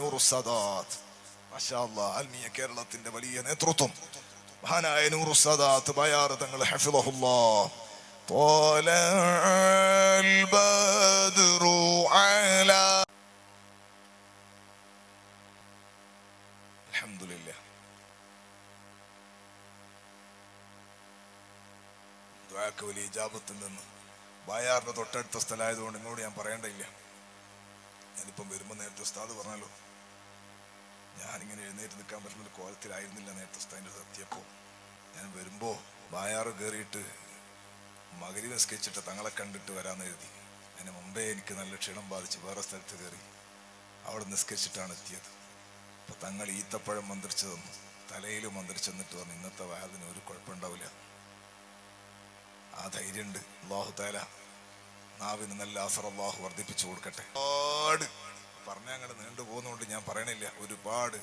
നൂറു സാദാത്ത്, മാഷാ അല്ലാഹ്, ആത്മീയ കേരളത്തിന്റെ വലിയ നേതൃത്വം മഹാനായ നൂറു സാദാത്ത് ബയാർ തങ്ങൾ ഹഫിളഹുല്ലാഹ്. طلع البدر على الحمد لله. ദുആക്ക് വലിയ ഇജാബത്തിൽ നിന്ന് ബായാറിന്റെ തൊട്ടടുത്ത സ്ഥലമായതുകൊണ്ട് എന്നോട് ഞാൻ പറയേണ്ടയില്ല. ഞാനിപ്പം വരുമ്പോൾ നേരത്തെ ഉസ്താദ് പറഞ്ഞല്ലോ, ഞാനിങ്ങനെ എഴുന്നേറ്റ് നിൽക്കാൻ പറ്റുന്ന കോലത്തിലായിരുന്നില്ല നേരത്തെ ഉസ്താദിൻ്റെ എത്തിയപ്പോൾ. ഞാൻ വരുമ്പോൾ ബായാറ് കയറിയിട്ട് മഗ്‌രിബ് നിസ്കരിച്ചിട്ട് തങ്ങളെ കണ്ടിട്ട് വരാമെന്ന് എഴുതി. അതിന് മുമ്പേ എനിക്ക് നല്ല ക്ഷീണം ബാധിച്ച് വേറെ സ്ഥലത്ത് കയറി അവിടെ നിസ്കരിച്ചിട്ടാണ് എത്തിയത്. അപ്പം തങ്ങൾ ഈത്തപ്പഴം മന്ത്രിച്ചു തന്നു, തലയിൽ മന്ത്രിച്ചു തന്നിട്ട് പറഞ്ഞു ഇന്നത്തെ വാതിന് ഒരു കുഴപ്പമുണ്ടാവില്ല. ആ ധൈര്യമുണ്ട്. അല്ലാഹു തആല നാവിന് നല്ല അസർ അല്ലാഹു വർദ്ധിപ്പിച്ചു കൊടുക്കട്ടെ. ഒരുപാട് പറഞ്ഞാൽ അങ്ങോട്ട് നീണ്ടു പോകുന്നതുകൊണ്ട് ഞാൻ പറയണില്ല. ഒരുപാട്